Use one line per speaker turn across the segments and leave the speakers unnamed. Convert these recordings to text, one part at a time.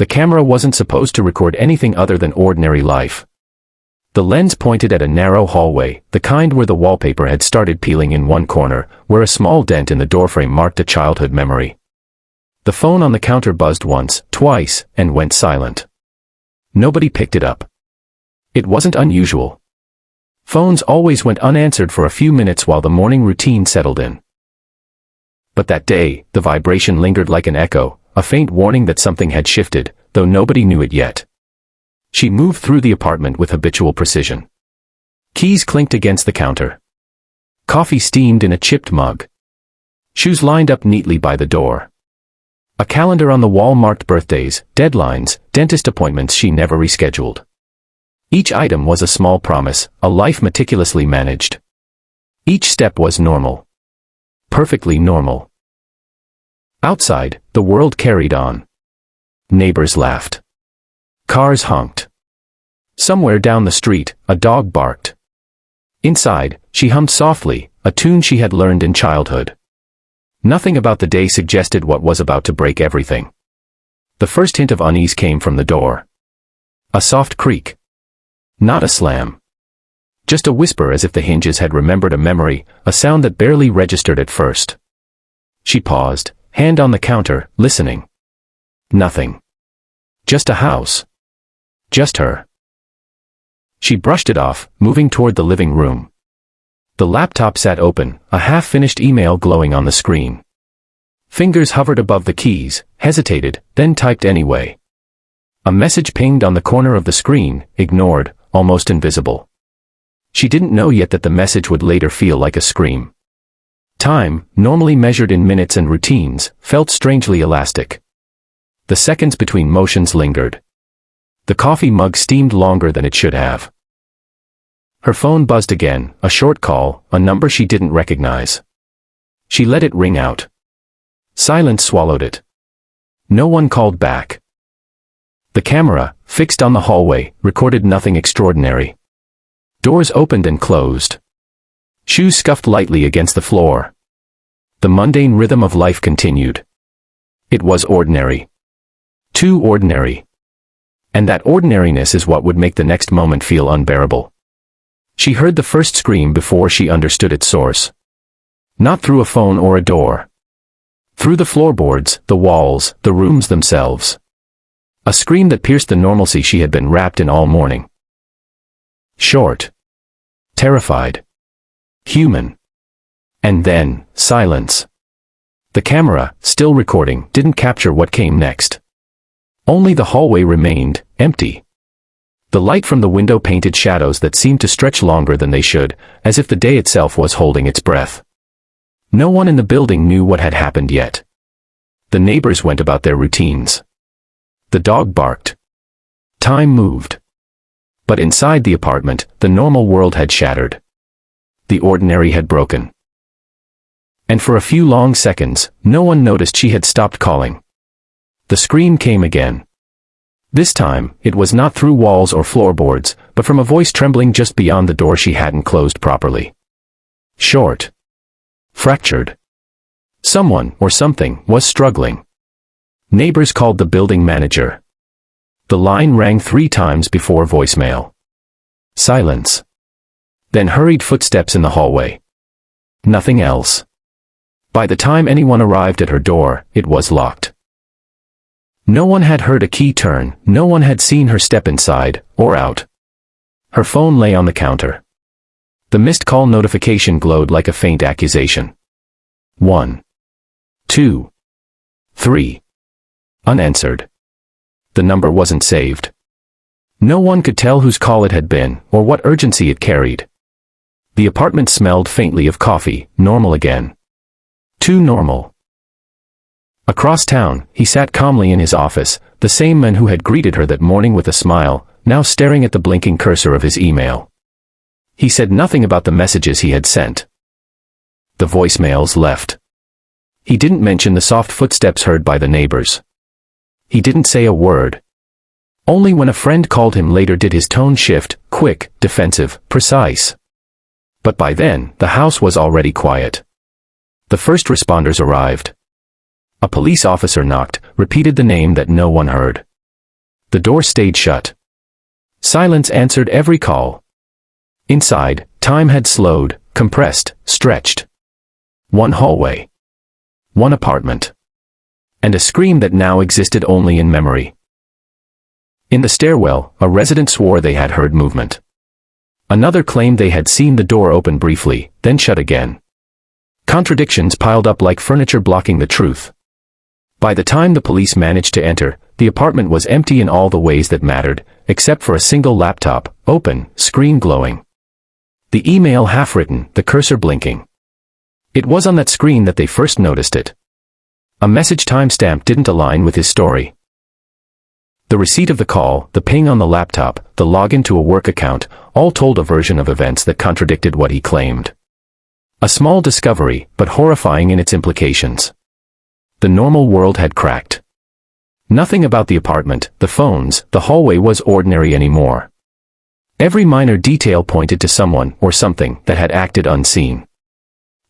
The camera wasn't supposed to record anything other than ordinary life. The lens pointed at a narrow hallway, the kind where the wallpaper had started peeling in one corner, where a small dent in the doorframe marked a childhood memory. The phone on the counter buzzed once, twice, and went silent. Nobody picked it up. It wasn't unusual. Phones always went unanswered for a few minutes while the morning routine settled in. But that day, the vibration lingered like an echo, a faint warning that something had shifted, though nobody knew it yet. She moved through the apartment with habitual precision. Keys clinked against the counter. Coffee steamed in a chipped mug. Shoes lined up neatly by the door. A calendar on the wall marked birthdays, deadlines, dentist appointments she never rescheduled. Each item was a small promise, a life meticulously managed. Each step was normal. Perfectly normal. Outside, the world carried on. Neighbors laughed. Cars honked. Somewhere down the street, a dog barked. Inside, she hummed softly, a tune she had learned in childhood. Nothing about the day suggested what was about to break everything. The first hint of unease came from the door. A soft creak. Not a slam. Just a whisper, as if the hinges had remembered a memory, a sound that barely registered at first. She paused, hand on the counter, listening. Nothing. Just a house. Just her. She brushed it off, moving toward the living room. The laptop sat open, a half-finished email glowing on the screen. Fingers hovered above the keys, hesitated, then typed anyway. A message pinged on the corner of the screen, ignored, almost invisible. She didn't know yet that the message would later feel like a scream. Time, normally measured in minutes and routines, felt strangely elastic. The seconds between motions lingered. The coffee mug steamed longer than it should have. Her phone buzzed again, a short call, a number she didn't recognize. She let it ring out. Silence swallowed it. No one called back. The camera, fixed on the hallway, recorded nothing extraordinary. Doors opened and closed. Shoes scuffed lightly against the floor. The mundane rhythm of life continued. It was ordinary. Too ordinary. And that ordinariness is what would make the next moment feel unbearable. She heard the first scream before she understood its source. Not through a phone or a door. Through the floorboards, the walls, the rooms themselves. A scream that pierced the normalcy she had been wrapped in all morning. Short. Terrified. Human. And then, silence. The camera, still recording, didn't capture what came next. Only the hallway remained, empty. The light from the window painted shadows that seemed to stretch longer than they should, as if the day itself was holding its breath. No one in the building knew what had happened yet. The neighbors went about their routines. The dog barked. Time moved. But inside the apartment, the normal world had shattered. The ordinary had broken. And for a few long seconds, no one noticed she had stopped calling. The scream came again. This time, it was not through walls or floorboards, but from a voice trembling just beyond the door she hadn't closed properly. Short. Fractured. Someone, or something, was struggling. Neighbors called the building manager. The line rang 3 times before voicemail. Silence. Then hurried footsteps in the hallway. Nothing else. By the time anyone arrived at her door, it was locked. No one had heard a key turn, no one had seen her step inside, or out. Her phone lay on the counter. The missed call notification glowed like a faint accusation. 1. 2. 3. Unanswered. The number wasn't saved. No one could tell whose call it had been, or what urgency it carried. The apartment smelled faintly of coffee, normal again. Too normal. Across town, he sat calmly in his office, the same man who had greeted her that morning with a smile, now staring at the blinking cursor of his email. He said nothing about the messages he had sent. The voicemails left. He didn't mention the soft footsteps heard by the neighbors. He didn't say a word. Only when a friend called him later did his tone shift, quick, defensive, precise. But by then, the house was already quiet. The first responders arrived. A police officer knocked, repeated the name that no one heard. The door stayed shut. Silence answered every call. Inside, time had slowed, compressed, stretched. One hallway. One apartment. And a scream that now existed only in memory. In the stairwell, a resident swore they had heard movement. Another claimed they had seen the door open briefly, then shut again. Contradictions piled up like furniture blocking the truth. By the time the police managed to enter, the apartment was empty in all the ways that mattered, except for a single laptop, open, screen glowing. The email half-written, the cursor blinking. It was on that screen that they first noticed it. A message timestamp didn't align with his story. The receipt of the call, the ping on the laptop, the login to a work account, all told a version of events that contradicted what he claimed. A small discovery, but horrifying in its implications. The normal world had cracked. Nothing about the apartment, the phones, the hallway was ordinary anymore. Every minor detail pointed to someone or something that had acted unseen.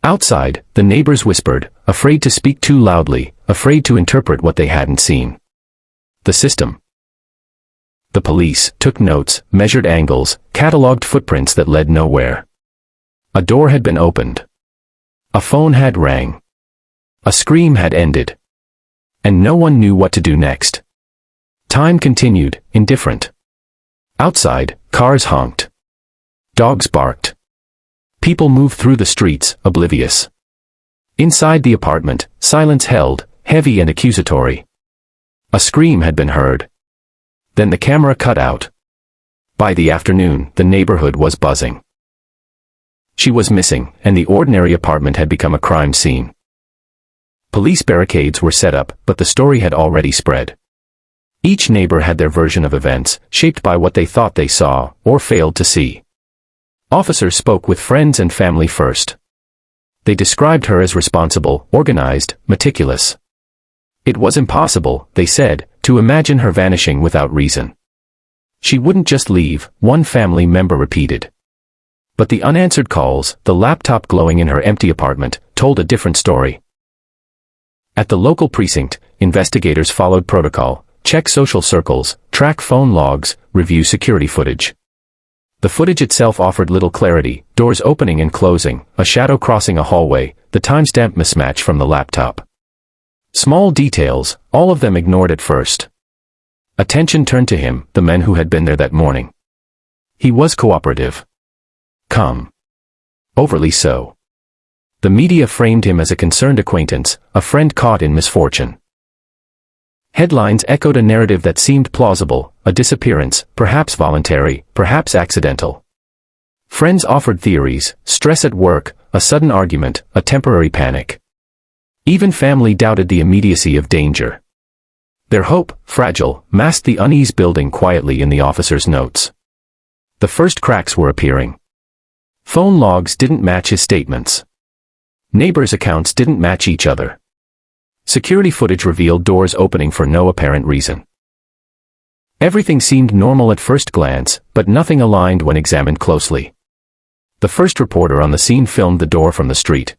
Outside, the neighbors whispered, afraid to speak too loudly, afraid to interpret what they hadn't seen. The system. The police took notes, measured angles, catalogued footprints that led nowhere. A door had been opened. A phone had rang. A scream had ended. And no one knew what to do next. Time continued, indifferent. Outside, cars honked. Dogs barked. People moved through the streets, oblivious. Inside the apartment, silence held, heavy and accusatory. A scream had been heard. Then the camera cut out. By the afternoon, the neighborhood was buzzing. She was missing, and the ordinary apartment had become a crime scene. Police barricades were set up, but the story had already spread. Each neighbor had their version of events, shaped by what they thought they saw, or failed to see. Officers spoke with friends and family first. They described her as responsible, organized, meticulous. It was impossible, they said, to imagine her vanishing without reason. She wouldn't just leave, one family member repeated. But the unanswered calls, the laptop glowing in her empty apartment, told a different story. At the local precinct, investigators followed protocol, check social circles, track phone logs, review security footage. The footage itself offered little clarity, doors opening and closing, a shadow crossing a hallway, the timestamp mismatch from the laptop. Small details, all of them ignored at first. Attention turned to him, the man who had been there that morning. He was cooperative. Calm. Overly so. The media framed him as a concerned acquaintance, a friend caught in misfortune. Headlines echoed a narrative that seemed plausible, a disappearance, perhaps voluntary, perhaps accidental. Friends offered theories, stress at work, a sudden argument, a temporary panic. Even family doubted the immediacy of danger. Their hope, fragile, masked the unease building quietly in the officer's notes. The first cracks were appearing. Phone logs didn't match his statements. Neighbors' accounts didn't match each other. Security footage revealed doors opening for no apparent reason. Everything seemed normal at first glance, but nothing aligned when examined closely. The first reporter on the scene filmed the door from the street.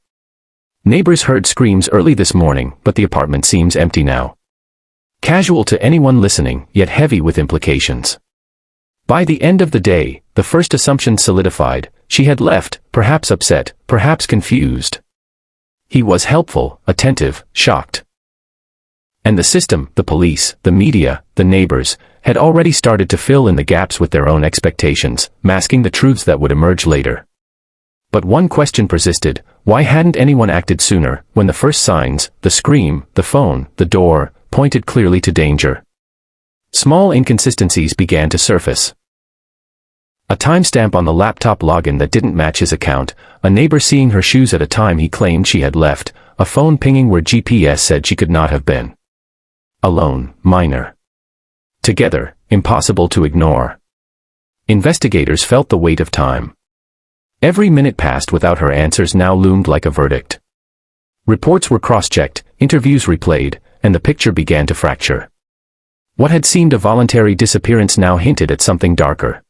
Neighbors heard screams early this morning, but the apartment seems empty now. Casual to anyone listening, yet heavy with implications. By the end of the day, the first assumption solidified. She had left, perhaps upset, perhaps confused. He was helpful, attentive, shocked. And the system, the police, the media, the neighbors, had already started to fill in the gaps with their own expectations, masking the truths that would emerge later. But one question persisted: why hadn't anyone acted sooner, when the first signs, the scream, the phone, the door, pointed clearly to danger? Small inconsistencies began to surface. A timestamp on the laptop login that didn't match his account, a neighbor seeing her shoes at a time he claimed she had left, a phone pinging where GPS said she could not have been. Alone, minor. Together, impossible to ignore. Investigators felt the weight of time. Every minute passed without her answers now loomed like a verdict. Reports were cross-checked, interviews replayed, and the picture began to fracture. What had seemed a voluntary disappearance now hinted at something darker.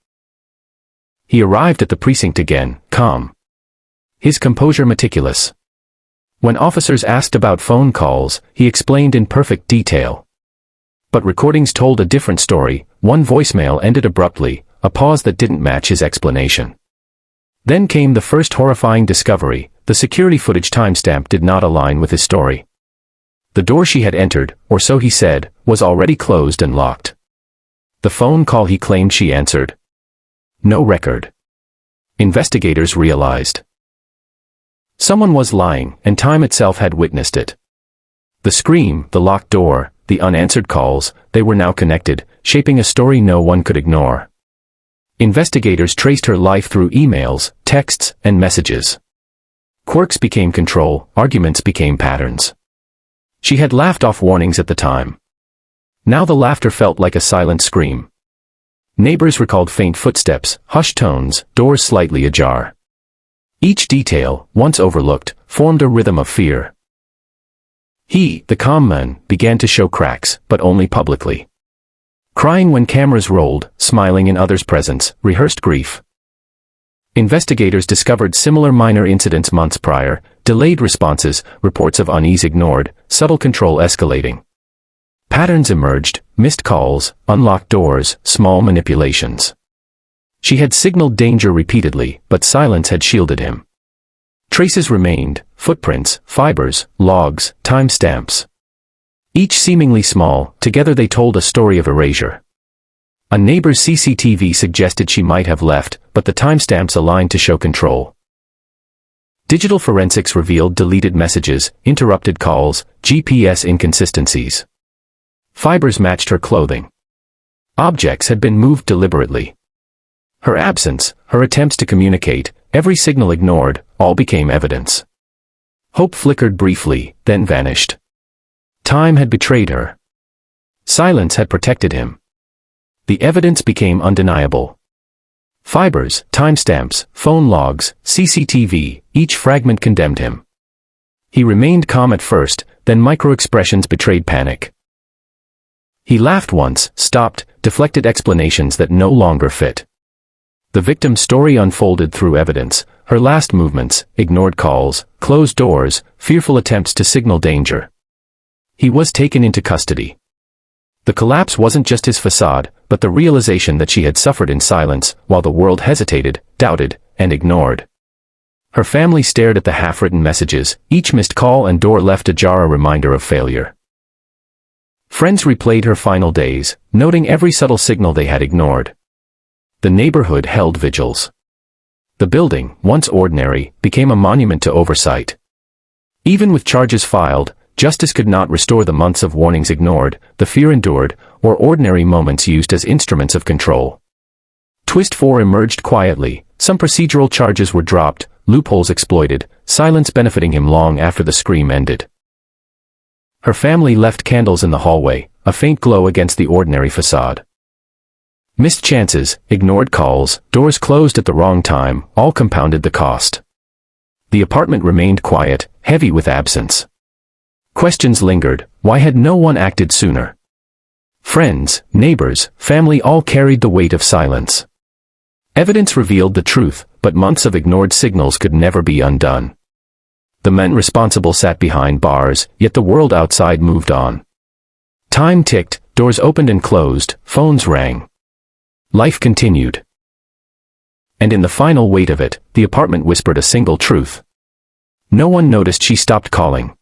He arrived at the precinct again, calm. His composure meticulous. When officers asked about phone calls, he explained in perfect detail. But recordings told a different story. One voicemail ended abruptly, a pause that didn't match his explanation. Then came the first horrifying discovery: the security footage timestamp did not align with his story. The door she had entered, or so he said, was already closed and locked. The phone call he claimed she answered. No record. Investigators realized someone was lying, and time itself had witnessed it. The scream, the locked door, the unanswered calls, they were now connected, shaping a story no one could ignore. Investigators traced her life through emails, texts, and messages. Quirks became control, arguments became patterns. She had laughed off warnings at the time. Now the laughter felt like a silent scream. Neighbors recalled faint footsteps, hushed tones, doors slightly ajar. Each detail, once overlooked, formed a rhythm of fear. He, the calm man, began to show cracks, but only publicly. Crying when cameras rolled, smiling in others' presence, rehearsed grief. Investigators discovered similar minor incidents months prior: delayed responses, reports of unease ignored, subtle control escalating. Patterns emerged: missed calls, unlocked doors, small manipulations. She had signaled danger repeatedly, but silence had shielded him. Traces remained: footprints, fibers, logs, timestamps. Each seemingly small, together they told a story of erasure. A neighbor's CCTV suggested she might have left, but the timestamps aligned to show control. Digital forensics revealed deleted messages, interrupted calls, GPS inconsistencies. Fibers matched her clothing. Objects had been moved deliberately. Her absence, her attempts to communicate, every signal ignored, all became evidence. Hope flickered briefly, then vanished. Time had betrayed her. Silence had protected him. The evidence became undeniable. Fibers, timestamps, phone logs, CCTV, each fragment condemned him. He remained calm at first, then micro-expressions betrayed panic. He laughed once, stopped, deflected explanations that no longer fit. The victim's story unfolded through evidence: her last movements, ignored calls, closed doors, fearful attempts to signal danger. He was taken into custody. The collapse wasn't just his facade, but the realization that she had suffered in silence, while the world hesitated, doubted, and ignored. Her family stared at the half-written messages, each missed call and door left ajar, a reminder of failure. Friends replayed her final days, noting every subtle signal they had ignored. The neighborhood held vigils. The building, once ordinary, became a monument to oversight. Even with charges filed, justice could not restore the months of warnings ignored, the fear endured, or ordinary moments used as instruments of control. Twist 4 emerged quietly. Some procedural charges were dropped, loopholes exploited, silence benefiting him long after the scream ended. Her family left candles in the hallway, a faint glow against the ordinary facade. Missed chances, ignored calls, doors closed at the wrong time, all compounded the cost. The apartment remained quiet, heavy with absence. Questions lingered: why had no one acted sooner? Friends, neighbors, family all carried the weight of silence. Evidence revealed the truth, but months of ignored signals could never be undone. The men responsible sat behind bars, yet the world outside moved on. Time ticked, doors opened and closed, phones rang. Life continued. And in the final weight of it, the apartment whispered a single truth. No one noticed she stopped calling.